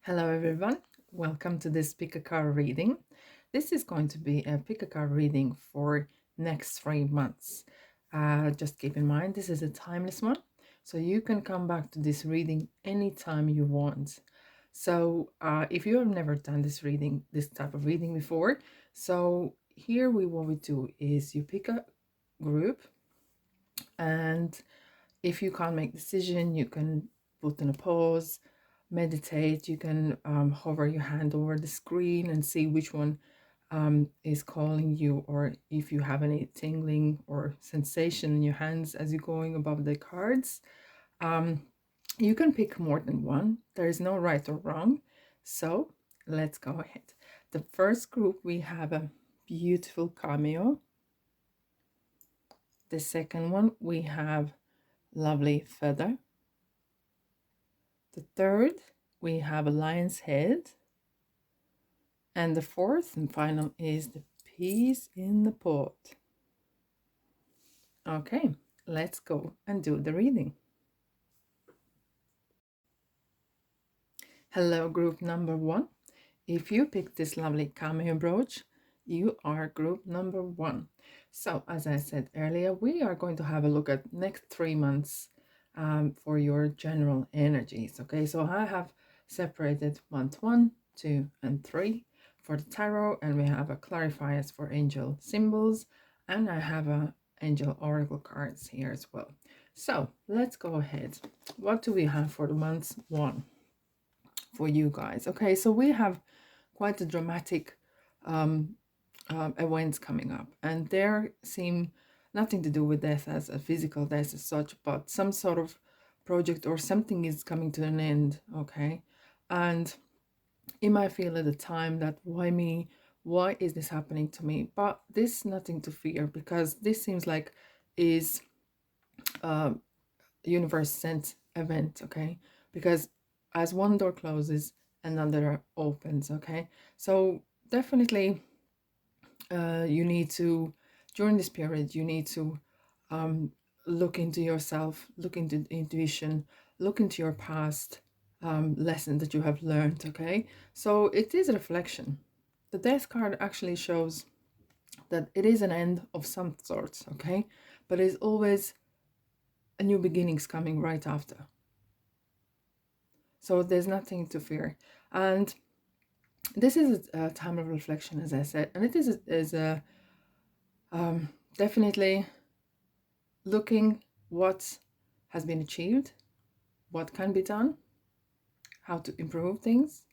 Hello everyone, welcome to this pick a card reading. This is going to be a pick a card reading for next 3 months. Just keep in mind this is a timeless one, so you can come back to this reading anytime you want. So if you have never done this type of reading before, so here what we do is you pick a group, and if you can't make decision, you can put in a pause, meditate. You can hover your hand over the screen and see which one is calling you, or if you have any tingling or sensation in your hands as you're going above the cards. You can pick more than one. There is no right or wrong. So let's go ahead. The first group, we have a beautiful cameo. The second one, we have lovely feather. The third, we have a lion's head. And the fourth and final is the peas in the pot. Okay, let's go and do the reading. Hello, group number 1. If you picked this lovely cameo brooch, you are group number 1. So, as I said earlier, we are going to have a look at next 3 months for your general energies. Okay, so I have separated month 1, 2, and 3 for the tarot, and we have a clarifiers for angel symbols, and I have a angel oracle cards here as well. So let's go ahead. What do we have for the month 1 for you guys? Okay, so we have quite a dramatic events coming up, and there seem nothing to do with death as a physical death as such, but some sort of project or something is coming to an end. Okay, and you might feel at the time that why me, why is this happening to me? But this nothing to fear, because this seems like is a universe sent event. Okay, because as one door closes, another opens. Okay, so definitely you need to, during this period, you need to look into yourself, look into intuition, look into your past lesson that you have learned. Okay, so it is a reflection. The death card actually shows that it is an end of some sorts. Okay, but it's always a new beginnings coming right after, so there's nothing to fear. And this is a time of reflection, as I said, and it is a definitely looking what has been achieved, what can be done, how to improve things,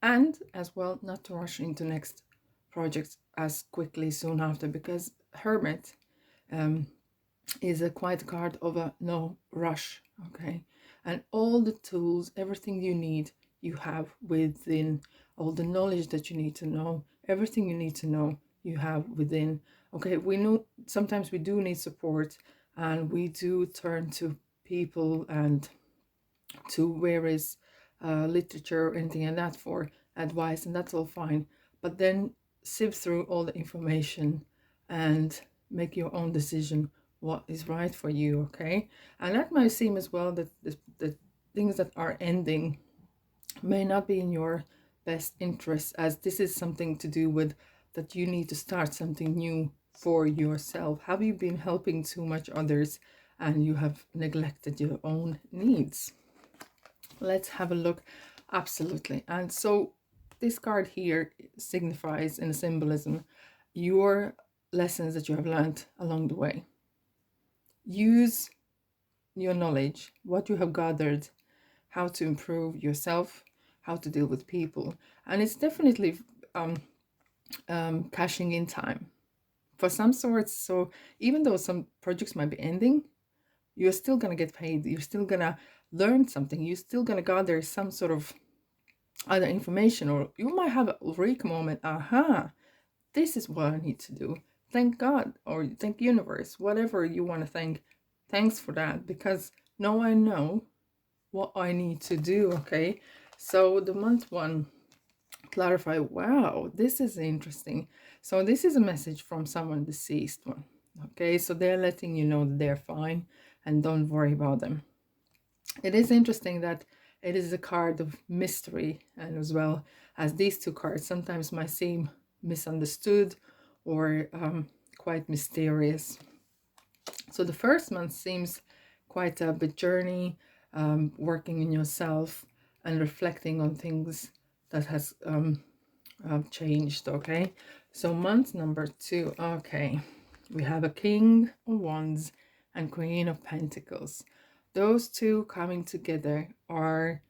and as well not to rush into next projects as quickly soon after, because Hermit is a quiet card of a no rush. Okay, and all the tools, everything you need, you have within. All the knowledge that you need to know, everything you need to know, you have within. Okay, we know sometimes we do need support, and we do turn to people and to various literature or anything like that for advice, and that's all fine. But then sift through all the information and make your own decision what is right for you. Okay, and that might seem as well that the things that are ending may not be in your best interest, as this is something to do with that you need to start something new for yourself. Have you been helping too much others and you have neglected your own needs? Let's have a look. Absolutely. And so this card here signifies in symbolism your lessons that you have learned along the way. Use your knowledge, what you have gathered, how to improve yourself, how to deal with people. And it's definitely cashing in time for some sorts. So even though some projects might be ending, you're still going to get paid. You're still going to learn something. You're still going to gather some sort of other information, or you might have a eureka moment. Aha, this is what I need to do. Thank God, or thank universe, whatever you want to thank. Thanks for that, because now I know what I need to do. Okay, so the month 1 clarify. Wow, this is interesting. So this is a message from someone deceased one. Okay, so they're letting you know that they're fine and don't worry about them. It is interesting that it is a card of mystery, and as well as these two cards sometimes might seem misunderstood or quite mysterious. So the first month seems quite a bit journey, working in yourself and reflecting on things that has changed. Okay, so month number 2. Okay, we have a King of Wands and Queen of Pentacles. Those two coming together are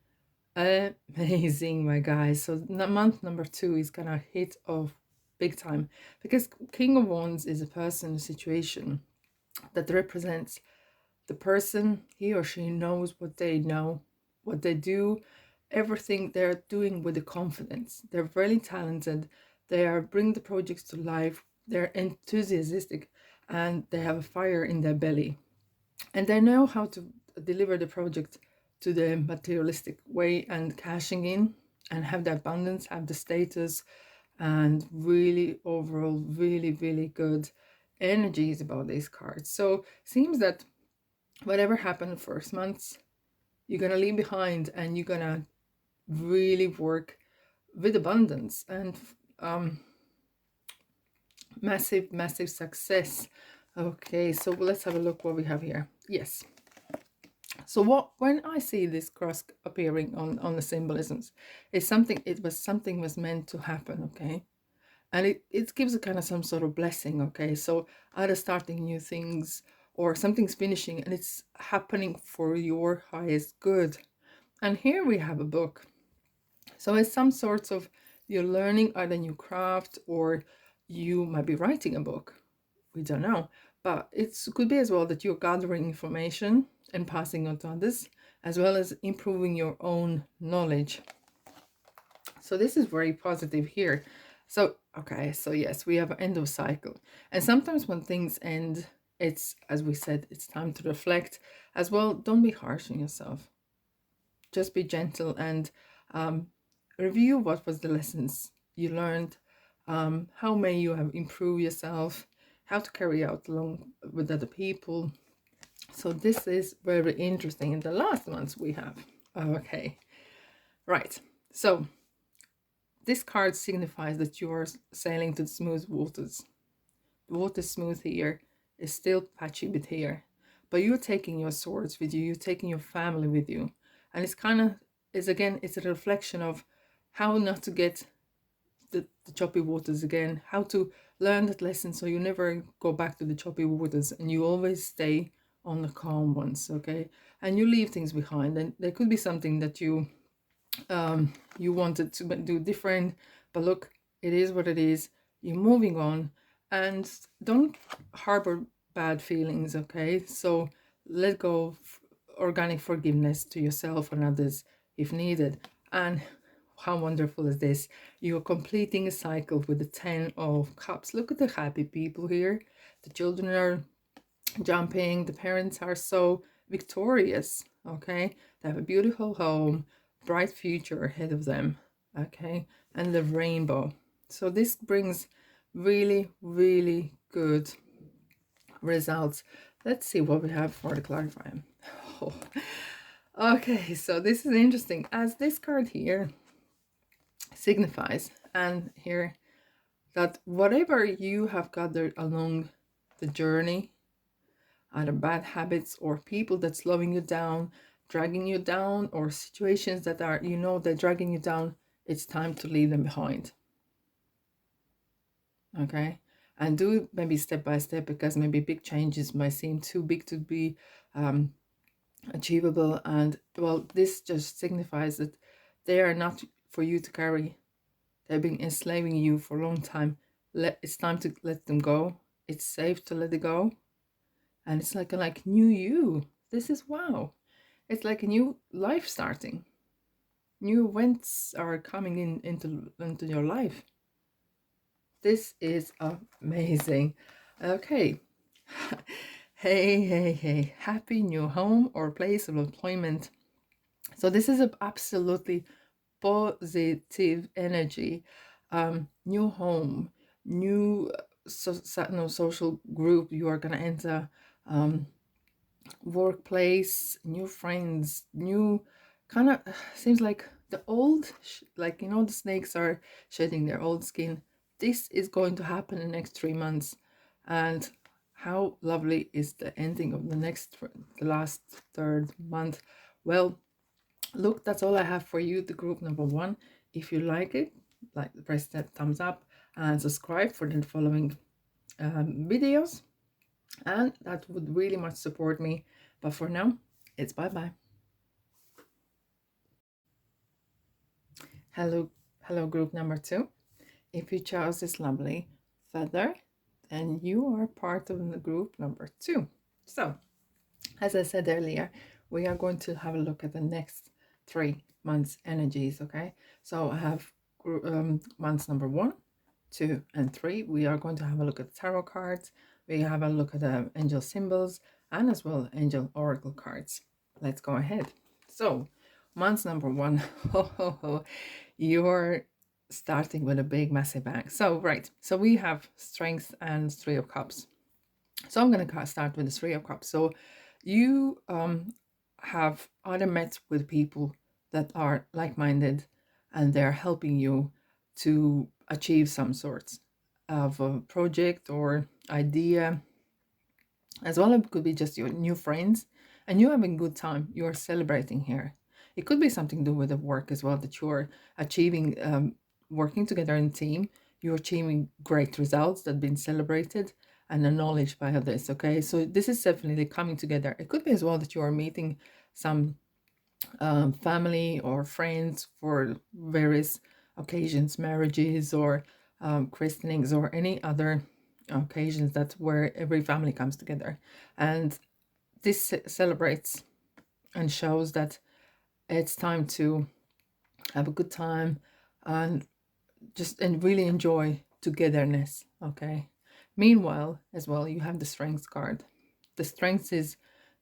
amazing, my guys. So month number 2 is gonna hit off big time, because King of Wands is a person, a situation that represents the person. He or she knows what they know, what they do, everything they're doing with the confidence. They're really talented. They are bring the projects to life. They're enthusiastic, and they have a fire in their belly, and they know how to deliver the project to the materialistic way and cashing in and have the abundance, have the status, and really overall really good energies about these cards. So seems that whatever happened first months, you're gonna leave behind, and you're gonna really work with abundance and massive success. Okay, so let's have a look what we have here. Yes, so what, when I see this cross appearing on the symbolisms, it's something, something was meant to happen. Okay, and it gives a kind of some sort of blessing. Okay, so either starting new things or something's finishing and it's happening for your highest good. And here we have a book, so it's some sorts of, you're learning either new craft, or you might be writing a book, we don't know, but it could be as well that you're gathering information and passing on to others, as well as improving your own knowledge. So this is very positive here. So okay, so yes, we have an end of cycle, and sometimes when things end, it's, as we said, it's time to reflect as well. Don't be harsh on yourself, just be gentle, and review what was the lessons you learned, how may you have improved yourself, how to carry out along with other people. So this is very interesting. In the last months we have, okay, right, so this card signifies that you are sailing to the smooth waters. The water is smooth here, is still patchy bit here, but you're taking your swords with you, you're taking your family with you, and it's kind of, is again, it's a reflection of how not to get the choppy waters again, how to learn that lesson so you never go back to the choppy waters, and you always stay on the calm ones. Okay, and you leave things behind, and there could be something that you wanted to do different, but look, it is what it is. You're moving on, and don't harbor bad feelings. Okay, so let go of organic forgiveness to yourself and others if needed. And how wonderful is this? You're completing a cycle with the 10 of Cups. Look at the happy people here. The children are jumping, the parents are so victorious. Okay, they have a beautiful home, bright future ahead of them. Okay, and the rainbow. So this brings really good results. Let's see what we have for the clarifier. Oh. Okay, so this is interesting, as this card here signifies, and here, that whatever you have gathered along the journey, either bad habits or people that's slowing you down, dragging you down, or situations that are, you know, they're dragging you down, it's time to leave them behind. Okay, and do it maybe step by step, because maybe big changes might seem too big to be achievable. And well, this just signifies that they are not for you to carry. They've been enslaving you for a long time. It's time to let them go. It's safe to let it go. And it's like new you. This is wow. It's like a new life starting. New events are coming into your life. This is amazing. Okay. Hey. Happy new home or place of employment. So this is absolutely positive energy. New home, new social group you are going to enter, workplace, new friends, new kind of seems like the old, like, the snakes are shedding their old skin. This is going to happen in the next 3 months. And how lovely is the ending of the last third month? Well, look, that's all I have for you, the group number one. If you like it, press that thumbs up and subscribe for the following videos. And that would really much support me. But for now, it's bye-bye. Hello, group number two. If you chose this lovely feather, then you are part of the group number two. So, as I said earlier, we are going to have a look at the next 3 months energies. Okay, so I have months number 1, 2, and 3. We are going to have a look at tarot cards. We have a look at angel symbols and as well angel oracle cards. Let's go ahead. So, months number 1, ho ho ho, you're starting with a big massive bang. So right, so we have strength and 3 of cups. So I'm going to start with the 3 of cups. So you have either met with people that are like-minded and they're helping you to achieve some sorts of a project or idea, as well. It could be just your new friends and you're having a good time, you're celebrating here. It could be something to do with the work as well, that you're achieving, working together in a team, you're achieving great results that have been celebrated and acknowledged by others. Okay, so this is definitely coming together. It could be as well that you are meeting some family or friends for various occasions, marriages or christenings or any other occasions, that's where every family comes together. And this celebrates and shows that it's time to have a good time and really enjoy togetherness. Okay, meanwhile as well, you have the strength card. The strength is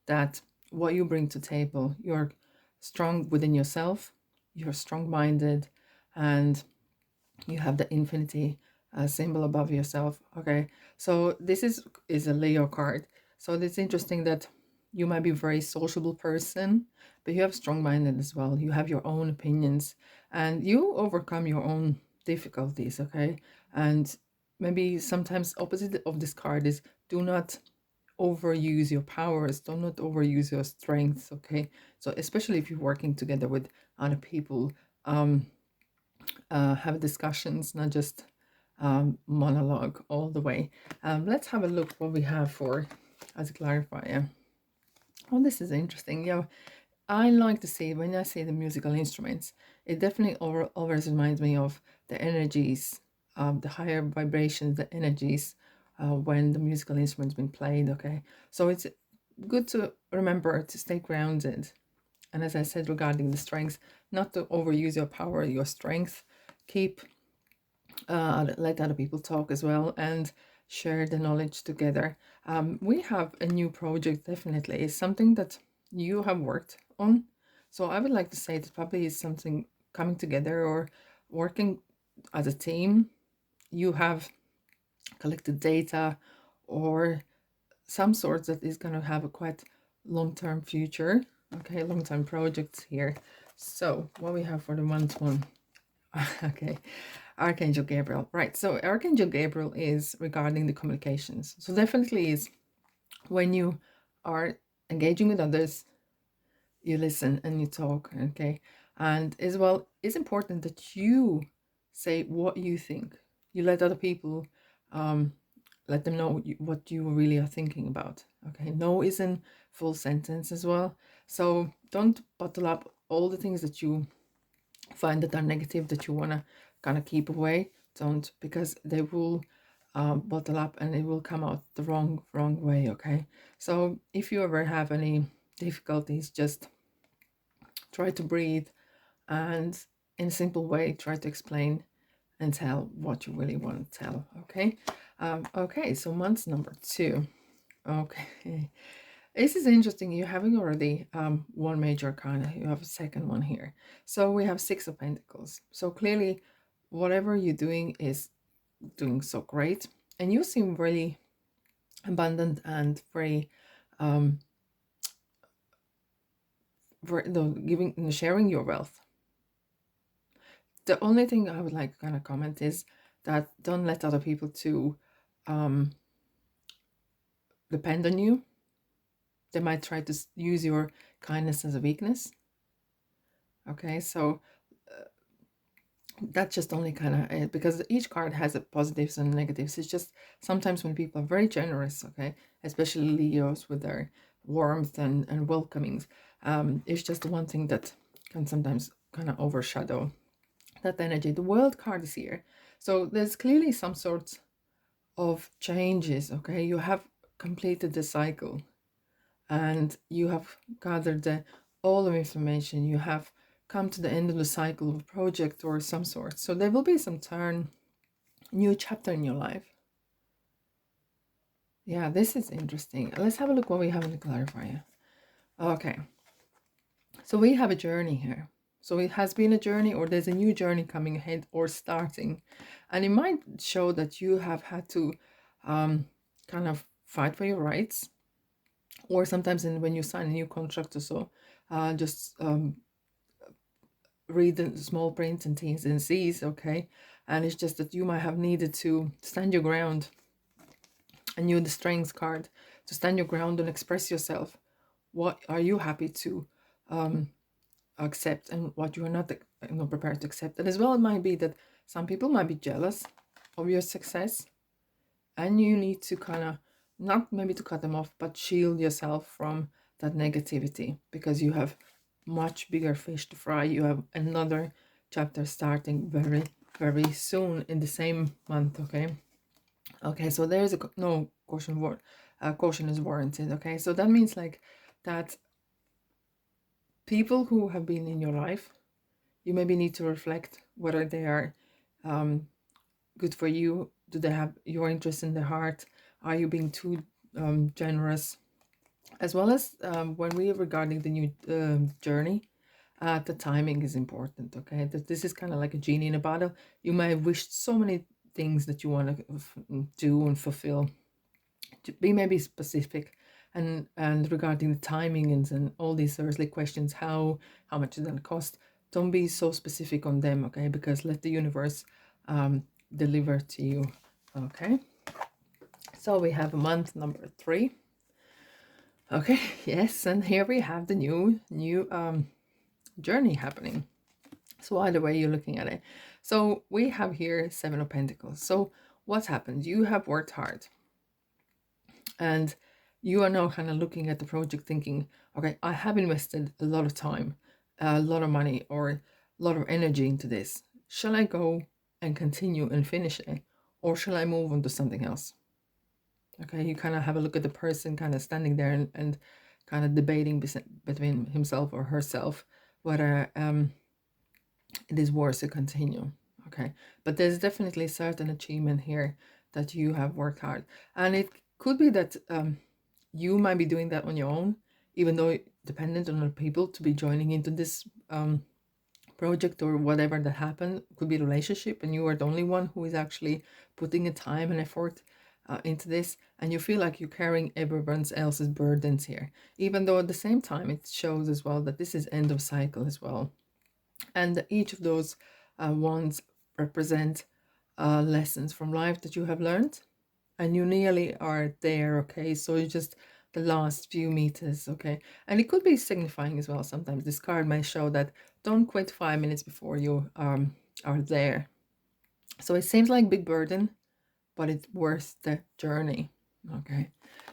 that what you bring to table, you're strong within yourself, you're strong-minded, and you have the infinity symbol above yourself. Okay, so this is a Leo card. So it's interesting that you might be a very sociable person, but you have strong-minded as well. You have your own opinions and you overcome your own difficulties. Okay, and maybe sometimes opposite of this card is do not overuse your powers, do not overuse your strengths. Okay, so especially if you're working together with other people, have discussions, not just monologue all the way. Let's have a look what we have for as a clarifier. Oh, this is interesting. Yeah, I like to see, when I see the musical instruments, it definitely always reminds me of the energies, the higher vibrations, the energies when the musical instrument's been played. Okay, so it's good to remember to stay grounded. And as I said regarding the strengths, not to overuse your power, your strength. Keep let other people talk as well and share the knowledge together. We have a new project, definitely. It's something that you have worked on. So I would like to say that probably is something coming together or working as a team. You have collected data or some sort that is going to have a quite long-term future. Okay, long-term projects here. So what we have for the month one. Okay, Archangel Gabriel. Right, so Archangel Gabriel is regarding the communications. So definitely is when you are engaging with others, you listen and you talk. Okay, and as well, it's important that you say what you think. You let other people let them know what you really are thinking about. Okay, no isn't full sentence as well. So don't bottle up all the things that you find that are negative, that you want to kind of keep away. Don't, because they will bottle up and it will come out the wrong way. Okay, so if you ever have any difficulties, just try to breathe and in a simple way try to explain and tell what you really want to tell. Okay, okay, so month number 2. Okay, this is interesting. You're having already one major arcana. You have a second one here. So we have 6 of Pentacles. So clearly, whatever you're doing is doing so great. And you seem really abundant and very sharing your wealth. The only thing I would like to kind of comment is that don't let other people to depend on you. They might try to use your kindness as a weakness. Okay, so that's just only kind of it, because each card has a positives and negatives. It's just sometimes when people are very generous, okay, especially Leos with their warmth and welcomings, it's just the one thing that can sometimes kind of overshadow that energy. The World card is here, so there's clearly some sorts of changes. Okay, you have completed the cycle, and you have gathered all of information. You have come to the end of the cycle of a project or some sort. So there will be some new chapter in your life. Yeah, this is interesting. Let's have a look what we have in the clarifier. Okay, so we have a journey here. So it has been a journey, or there's a new journey coming ahead or starting. And it might show that you have had to kind of fight for your rights, or sometimes when you sign a new contract or so, just read the small print and T's and C's, okay? And it's just that you might have needed to stand your ground, and you the strength card, to stand your ground and express yourself. What are you happy to accept, and what you are not prepared to accept. And as well, it might be that some people might be jealous of your success, and you need to kind of, not maybe to cut them off, but shield yourself from that negativity, because you have much bigger fish to fry. You have another chapter starting very, very soon in the same month, okay? Okay, so there's no caution caution is warranted, okay? So that means like that people who have been in your life, you maybe need to reflect whether they are good for you. Do they have your interest in their heart? Are you being too generous? As well as when we are regarding the new journey, the timing is important, okay? That this is kind of like a genie in a bottle. You may have wished so many things that you want to do and fulfill. To be maybe specific, and regarding the timing and all these earthly questions, how much is that cost? Don't be so specific on them, okay? Because let the universe deliver to you, okay? So we have month number 3. Okay, yes, and here we have the new journey happening. So either way you're looking at it. So we have here 7 of Pentacles. So what's happened? You have worked hard, and you are now kind of looking at the project thinking, okay, I have invested a lot of time, a lot of money, or a lot of energy into this. Shall I go and continue and finish it, or shall I move on to something else? Okay, you kind of have a look at the person kind of standing there and kind of debating between himself or herself whether it is worth to continue. Okay, but there's definitely a certain achievement here that you have worked hard, and it could be that you might be doing that on your own, even though dependent on other people to be joining into this project or whatever that happened. Could be a relationship, and you are the only one who is actually putting a time and effort into this, and you feel like you're carrying everyone else's burdens here, even though at the same time it shows as well that this is end of cycle as well, and each of those ones represent lessons from life that you have learned, and you nearly are there, okay? So it's just the last few meters, okay? And it could be signifying as well. Sometimes this card may show that don't quit 5 minutes before you are there. So it seems like big burden, but it's worth the journey, okay?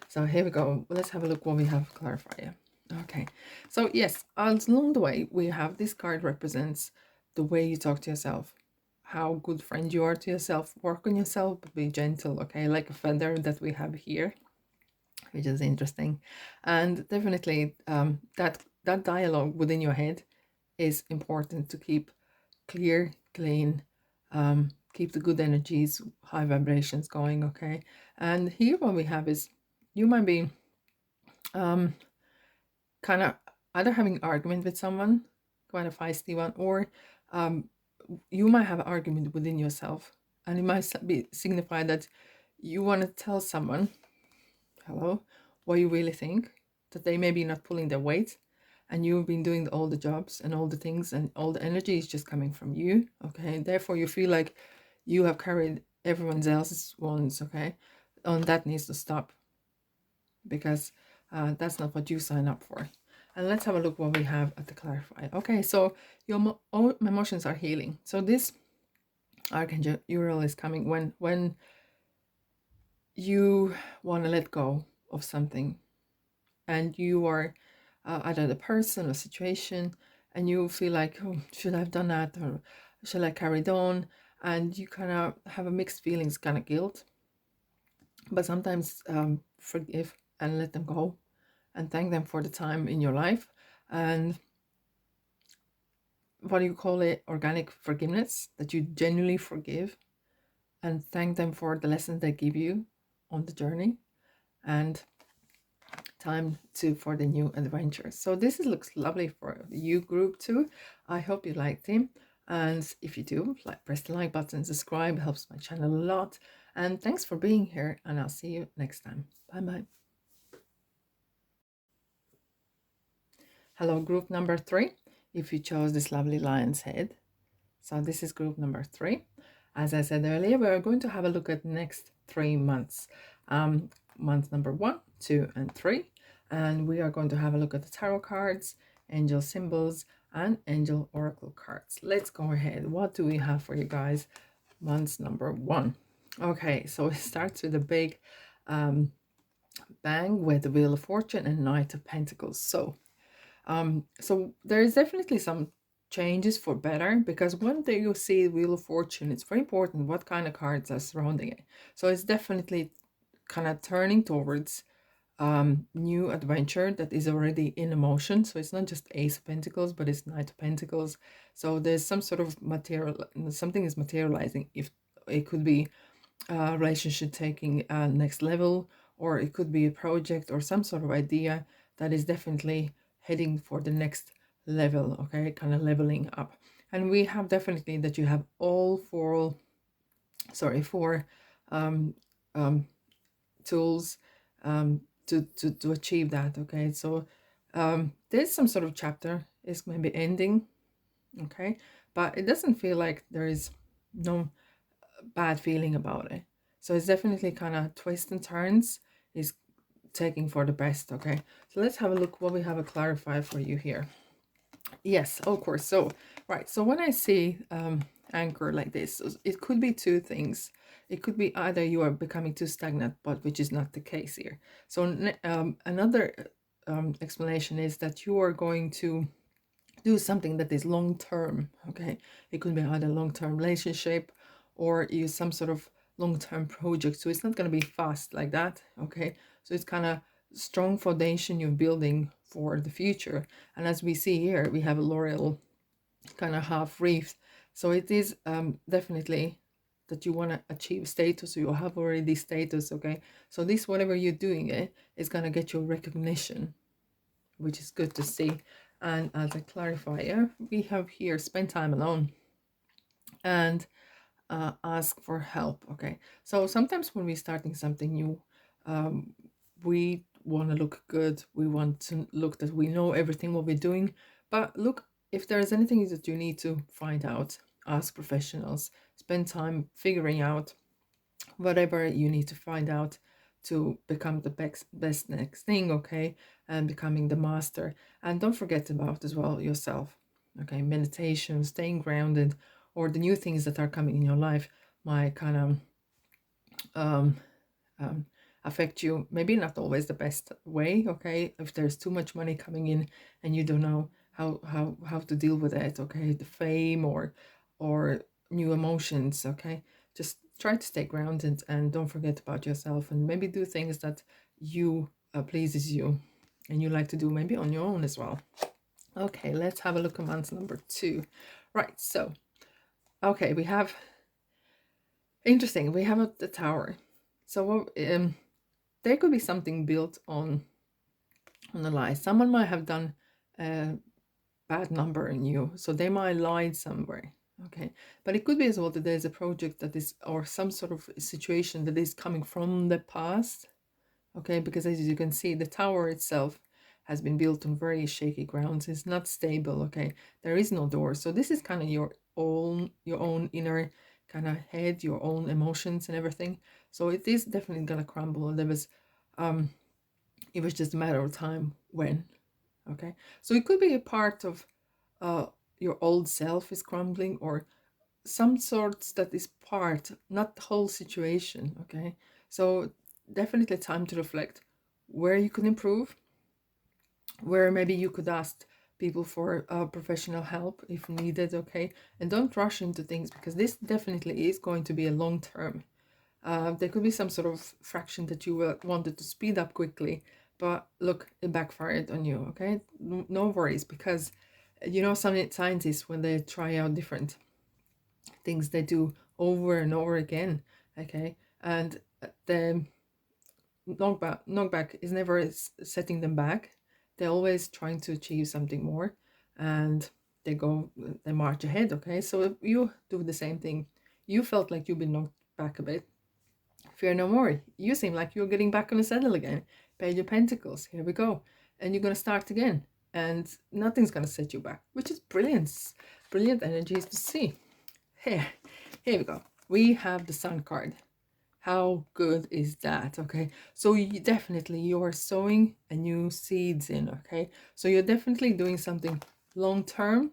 So here we go. Let's have a look what we have clarifier. Okay, so yes, along the way we have this card represents the way you talk to yourself, how good friend you are to yourself. Work on yourself, but be gentle, okay? Like a feather that we have here, which is interesting. And definitely that dialogue within your head is important to keep clear, clean, keep the good energies, high vibrations going, okay? And here what we have is you might be kind of either having an argument with someone, quite a feisty one, or you might have an argument within yourself, and it might be signify that you want to tell someone, hello, what you really think, that they may be not pulling their weight, and you've been doing all the jobs and all the things, and all the energy is just coming from you, okay? Therefore you feel like you have carried everyone else's ones, okay? And that needs to stop, because that's not what you sign up for. And let's have a look what we have at the clarify. Okay, so your emotions are healing. So this Archangel Uriel is coming when you want to let go of something, and you are either the person or situation, and you feel like, oh, should I have done that, or should I carry it on? And you kind of have a mixed feelings, kind of guilt, but sometimes forgive and let them go, and thank them for the time in your life. And what do you call it? Organic forgiveness, that you genuinely forgive and thank them for the lessons they give you on the journey, and time for the new adventure. So this looks lovely for you group too. I hope you liked him, and if you do, press the like button, subscribe, helps my channel a lot. And thanks for being here, and I'll see you next time. Bye bye. Hello, group number 3, if you chose this lovely lion's head. So this is group number 3. As I said earlier, we're going to have a look at the next 3 months. Month number 1, 2, and 3. And we are going to have a look at the tarot cards, angel symbols, and angel oracle cards. Let's go ahead. What do we have for you guys? Month number 1. Okay, so it starts with a big bang with the Wheel of Fortune and Knight of Pentacles. So there is definitely some changes for better, because when you see Wheel of Fortune, it's very important what kind of cards are surrounding it. So it's definitely kind of turning towards new adventure that is already in emotion. So it's not just Ace of Pentacles, but it's Knight of Pentacles. So there's some sort of something is materializing. If it could be a relationship taking next level, or it could be a project or some sort of idea that is definitely heading for the next level, okay, kind of leveling up. And we have definitely that you have all four tools to achieve that, okay? So there's some sort of chapter is maybe ending, okay, but it doesn't feel like there is no bad feeling about it. So it's definitely kind of twists and turns, is taking for the best, okay? So let's have a look what we have a clarify for you here. Yes, of course. So right, so when I see anchor like this, it could be two things. It could be either you are becoming too stagnant, but which is not the case here. So another explanation is that you are going to do something that is long term, okay? It could be either long-term relationship or use some sort of long-term project. So it's not going to be fast like that, okay? So it's kind of strong foundation you're building for the future. And as we see here, we have a laurel kind of half wreath. So it is definitely that you want to achieve status, or you have already status, okay? So this, whatever you're doing, is going to get you recognition, which is good to see. And as a clarifier, we have here spend time alone and ask for help, okay? So sometimes when we're starting something new, we want to look good, we want to look that we know everything what we're doing. But look, if there's anything that you need to find out, ask professionals, spend time figuring out whatever you need to find out to become the best next thing, okay? And becoming the master. And don't forget about as well yourself, okay? Meditation, staying grounded, or the new things that are coming in your life might kind of affect you, maybe not always the best way, okay? If there's too much money coming in and you don't know how to deal with it, okay? The fame or new emotions, okay? Just try to stay grounded and don't forget about yourself, and maybe do things that you pleases you and you like to do maybe on your own as well. Okay, let's have a look at month number 2. Right, so okay, we have interesting, we have the Tower. So there could be something built on a lie. Someone might have done a bad number in you, so they might lie somewhere, okay? But it could be as well that there's a project that is, or some sort of situation that is coming from the past, okay? Because as you can see, the Tower itself has been built on very shaky grounds. It's not stable, okay? There is no door. So this is kind of your own inner kind of head, your own emotions and everything. So it is definitely gonna crumble. It was just a matter of time when, okay? So it could be a part of your old self is crumbling, or some sorts that is part, not the whole situation, okay? So definitely time to reflect where you could improve, where maybe you could ask people for professional help if needed, okay? And don't rush into things, because this definitely is going to be a long term. There could be some sort of fraction that you wanted to speed up quickly, but look, it backfired on you, okay? No worries, because some scientists, when they try out different things, they do over and over again, okay? And the knockback is never setting them back. They're always trying to achieve something more, and they march ahead, okay? So if you do the same thing, you felt like you've been knocked back a bit. Fear no more. You seem like you're getting back on the saddle again. Page of Pentacles, here we go. And you're going to start again. And nothing's going to set you back, which is brilliant. Brilliant energies to see. Here we go. We have the Sun card. How good is that? Okay, so you're sowing a new seeds in, okay? So you're definitely doing something long term.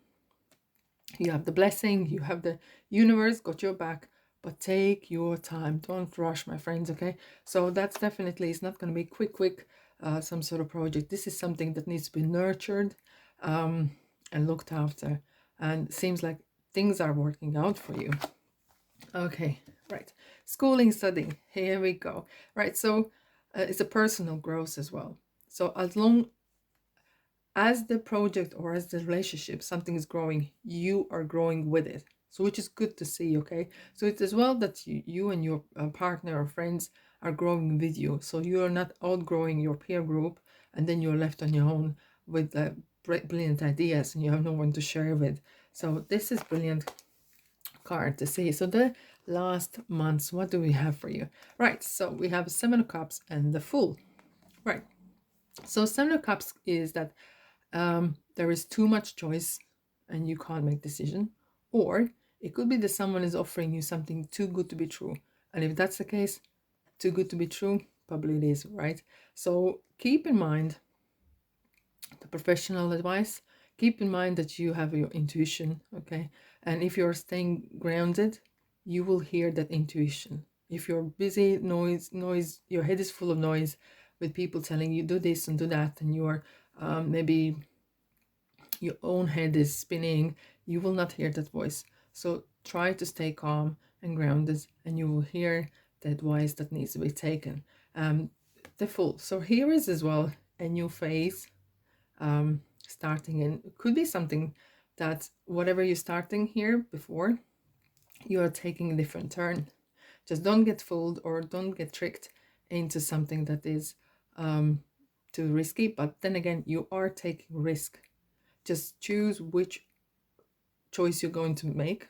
You have the blessing, you have the universe got your back, but take your time. Don't rush, my friends, okay? So that's definitely, it's not going to be quick, some sort of project. This is something that needs to be nurtured and looked after. And seems like things are working out for you. Okay, right. Schooling, studying. Here we go. Right, so it's a personal growth as well. So as long as the project or as the relationship, something is growing, you are growing with it. So which is good to see, okay? So it's as well that you and your partner or friends are growing with you. So you are not outgrowing your peer group and then you're left on your own with brilliant ideas and you have no one to share with. So this is brilliant card to see. So the last months, what do we have for you? Right, so we have 7 of Cups and the Fool. Right, so 7 of Cups is that there is too much choice and you can't make decision, or it could be that someone is offering you something too good to be true, and if that's the case, too good to be true, probably it is, right? So keep in mind the professional advice. Keep in mind that you have your intuition, okay? And if you're staying grounded, you will hear that intuition. If you're busy, noise, your head is full of noise with people telling you do this and do that, and you're maybe your own head is spinning, you will not hear that voice. So try to stay calm and grounded, and you will hear the advice that needs to be taken. The Fool. So here is as well a new phase starting, and it could be something that whatever you're starting here before, you are taking a different turn. Just don't get fooled or don't get tricked into something that is too risky. But then again, you are taking risk. Just choose which choice you're going to make,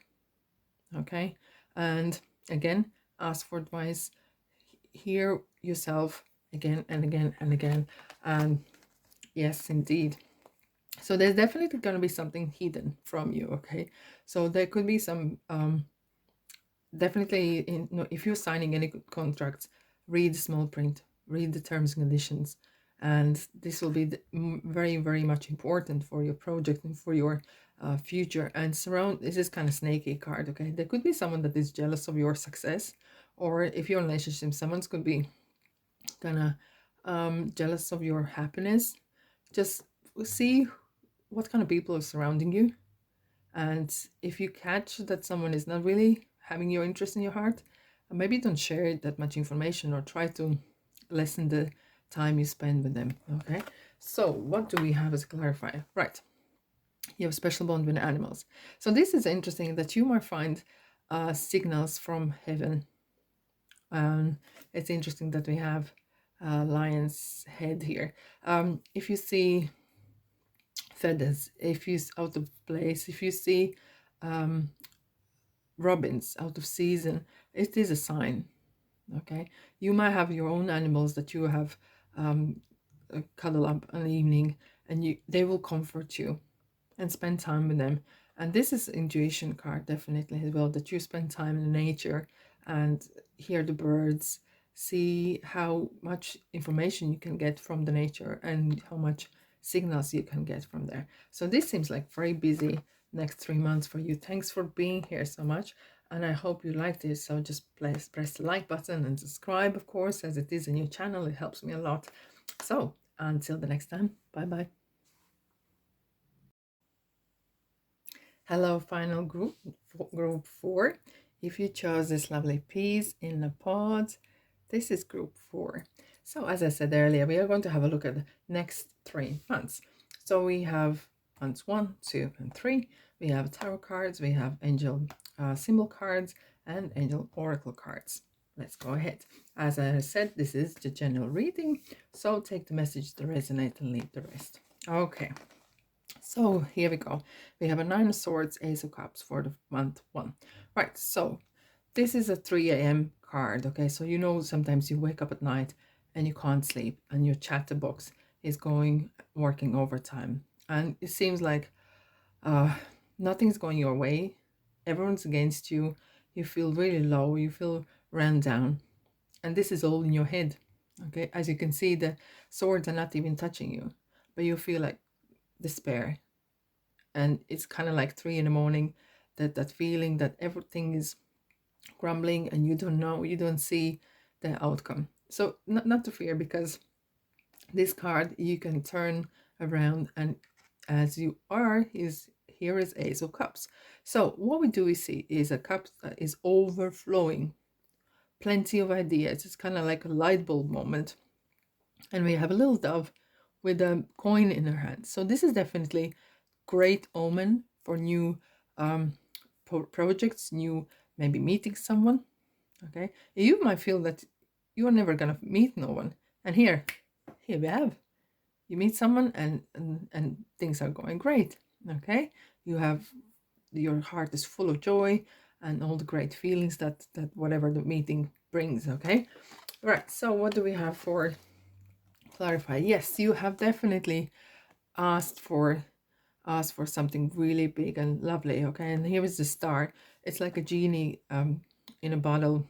okay? And again, ask for advice, hear yourself again and again and again, and yes, indeed. So there's definitely going to be something hidden from you, okay? So there could be some definitely if you're signing any contracts, read the small print, read the terms and conditions, and this will be very, very much important for your project and for your future. And this is kind of snaky card, okay? There could be someone that is jealous of your success, or if you're in a relationship, someone's could be kind of jealous of your happiness. Just see what kind of people are surrounding you, and if you catch that someone is not really having your interest in your heart, maybe don't share that much information, or try to lessen the time you spend with them, okay? So what do we have as a clarifier? Right, you have a special bond with animals. So this is interesting that you might find signals from heaven. It's interesting that we have lion's head here. If you see feathers, if you out of place, if you see robins out of season, it is a sign, okay? You might have your own animals that you have cuddle up in the evening, and they will comfort you and spend time with them. And this is intuition card definitely as well, that you spend time in nature and hear the birds, see how much information you can get from the nature and how much signals you can get from there. So this seems like very busy next 3 months for you. Thanks for being here so much, and I hope you like this. So just press the like button and subscribe, of course, as it is a new channel. It helps me a lot. So until the next time, bye bye. Hello, final group 4. If you chose this lovely piece in the pod, this is group 4. So as I said earlier, we are going to have a look at the next 3 months. So we have months 1, 2, and 3. We have tarot cards, we have angel symbol cards, and angel oracle cards. Let's go ahead. As I said, this is the general reading, so take the message to resonate and leave the rest. Okay. So here we go. We have a 9 of Swords, Ace of Cups for the month 1. Right, so this is a 3 a.m. card, okay? So you know sometimes you wake up at night and you can't sleep and your chatterbox is working overtime. And it seems like nothing's going your way. Everyone's against you. You feel really low. You feel ran down. And this is all in your head, okay? As you can see, the swords are not even touching you, but you feel like despair, and it's kind of like 3 in the morning, that feeling that everything is crumbling and you don't see the outcome. So not to fear, because this card you can turn around, and as you are here is Ace of Cups. So what we do is see is a cup that is overflowing, plenty of ideas. It's kind of like a light bulb moment, and we have a little dove with a coin in her hand. So this is definitely great omen for new projects, new maybe meeting someone. Okay, you might feel that you're never gonna meet no one, and here we have, you meet someone, and things are going great. Okay, you have, your heart is full of joy and all the great feelings that whatever the meeting brings. Okay, right. So what do we have for clarify? Yes, you have definitely asked for something really big and lovely. Okay, and here is the star. It's like a genie in a bottle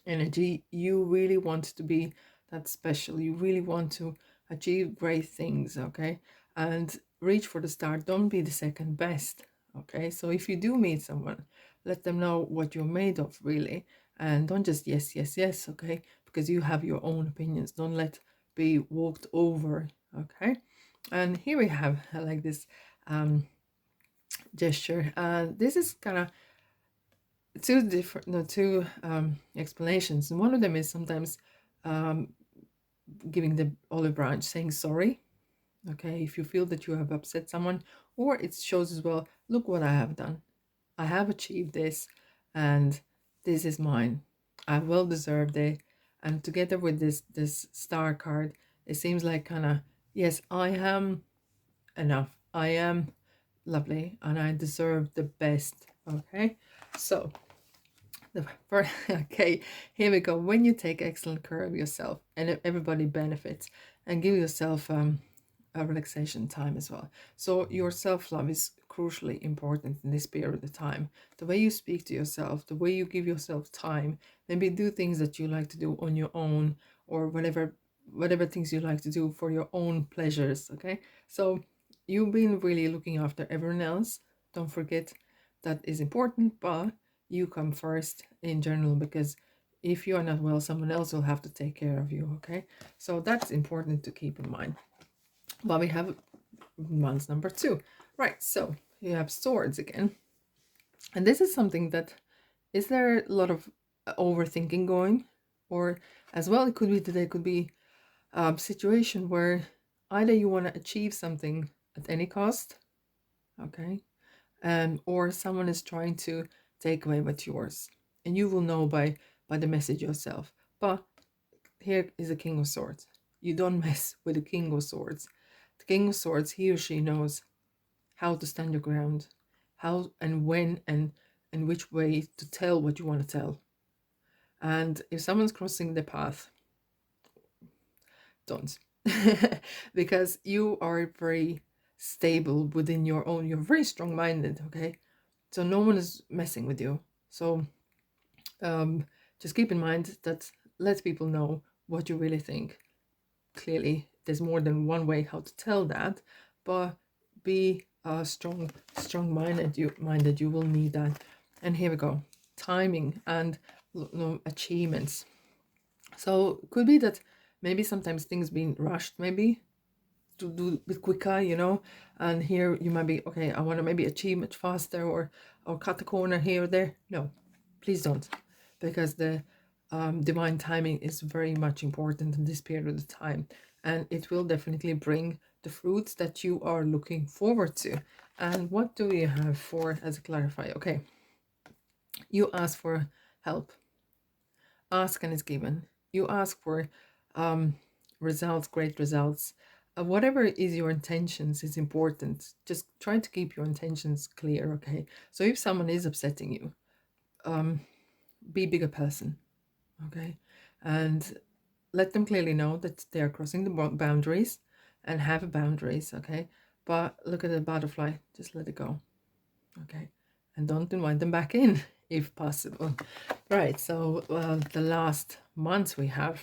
energy. You really want to be that special. You really want to achieve great things. Okay, and reach for the star. Don't be the second best. Okay, so if you do meet someone, let them know what you're made of, really, and don't just yes, yes, yes. Okay, because you have your own opinions. Don't let be walked over. Okay, and here we have like this gesture. This is kind of two different, no, two explanations. And one of them is sometimes giving the olive branch, saying sorry. Okay, if you feel that you have upset someone, or it shows as well, look what I have done. I have achieved this, and this is mine. I well deserved it. And together with this star card, it seems like kind of, yes, I am enough. I am lovely and I deserve the best. Okay, so okay, here we go. When you take excellent care of yourself, and everybody benefits, and give yourself a relaxation time as well. So your self-love is crucially important in this period of time. The way you speak to yourself, the way you give yourself time, maybe do things that you like to do on your own, or whatever things you like to do for your own pleasures. Okay, so you've been really looking after everyone else. Don't forget that is important, but you come first in general, because if you are not well, someone else will have to take care of you. Okay, so that's important to keep in mind. Well, we have month number 2, right? So you have swords again, and this is something that, is there a lot of overthinking going, or as well, it could be that there could be a situation where either you want to achieve something at any cost, okay, or someone is trying to take away what's yours, and you will know by the message yourself. But here is the King of Swords. You don't mess with the King of Swords. The King of Swords, he or she knows how to stand your ground, how and when and which way to tell what you want to tell. And if someone's crossing the path, don't. because you are very stable within your own, you're very strong-minded, okay? So no one is messing with you. So just keep in mind that let people know what you really think. Clearly, there's more than one way how to tell that, but be strong-minded. You will need that. And here we go, timing and achievements. So it could be that maybe sometimes things being rushed, maybe to do a bit quicker, and here you might be, okay, I want to maybe achieve much faster, or cut the corner here or there. No, please don't, because the divine timing is very much important in this period of time, and it will definitely bring the fruits that you are looking forward to. And what do we have for as a clarifier? Okay, you ask for help, ask and it's given. You ask for results, great results. Whatever is your intentions is important. Just try to keep your intentions clear, okay? So if someone is upsetting you, be a bigger person, okay? And let them clearly know that they are crossing the boundaries, and have boundaries, okay? But look at the butterfly, just let it go, okay? And don't invite them back in if possible. Right, so the last months we have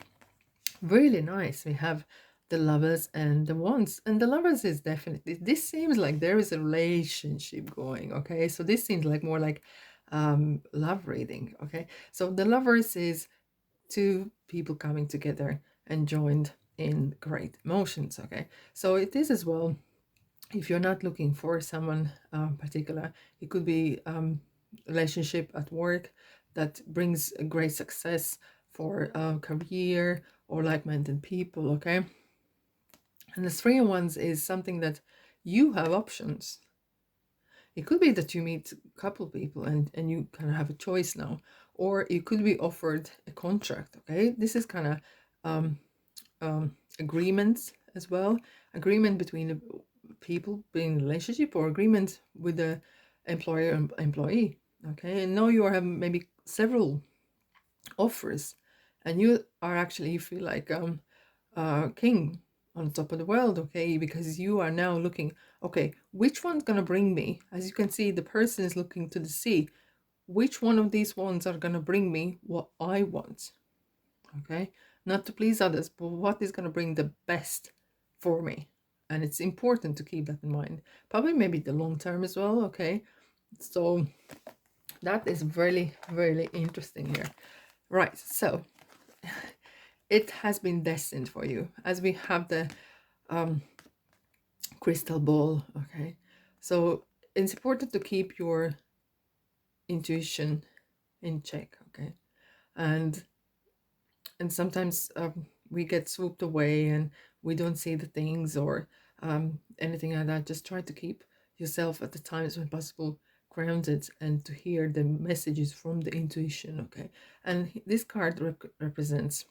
really nice. We have the lovers and the wands, and the lovers is definitely, this seems like there is a relationship going, okay? So this seems like more like love reading, okay? So the lovers is two people coming together and joined in great emotions, okay? So it is as well, if you're not looking for someone particular, it could be relationship at work that brings a great success for a career, or like-minded people, okay? And the three of wands is something that you have options. It could be that you meet a couple people and you kind of have a choice now, or you could be offered a contract, okay? This is kind of agreements as well, agreement between the people being in a relationship, or agreement with the employer and employee, okay? And now you are having maybe several offers, and you are actually, you feel like king on top of the world, okay? Because you are now looking, okay, which one's gonna bring me? As you can see, the person is looking to the sea. Which one of these ones are gonna bring me what I want? Okay, not to please others, but what is gonna bring the best for me? And it's important to keep that in mind. Probably maybe the long term as well, okay? So that is really, really interesting here. Right, so it has been destined for you, as we have the crystal ball, okay? So it's important to keep your intuition in check, okay? And sometimes we get swooped away and we don't see the things, or anything like that. Just try to keep yourself at the times when possible grounded, and to hear the messages from the intuition, okay? And this card represents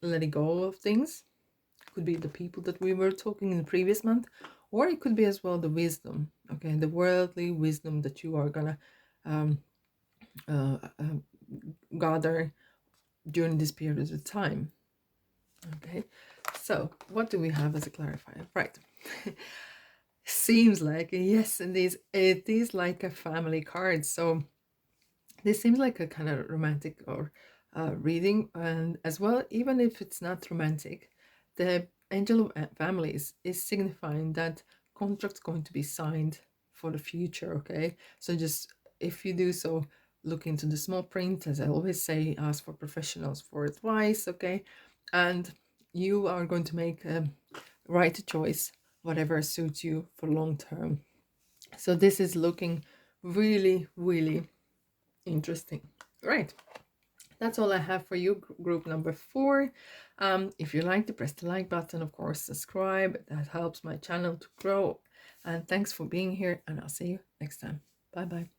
letting go of things. Could be the people that we were talking in the previous month, or it could be as well the wisdom, okay? The worldly wisdom that you are gonna gather during this period of time, okay? So what do we have as a clarifier? Right. Seems like, yes, and it is like a family card. So this seems like a kind of romantic or reading, and as well, even if it's not romantic, the angel of families is signifying that contract's going to be signed for the future, okay? So just, if you do so, look into the small print. As I always say, ask for professionals for advice, okay? And you are going to make a right choice, whatever suits you for long term. So this is looking really, really interesting. Right, that's all I have for you, group number 4. If you liked it, press the like button, of course, subscribe. That helps my channel to grow. And thanks for being here, and I'll see you next time. Bye bye.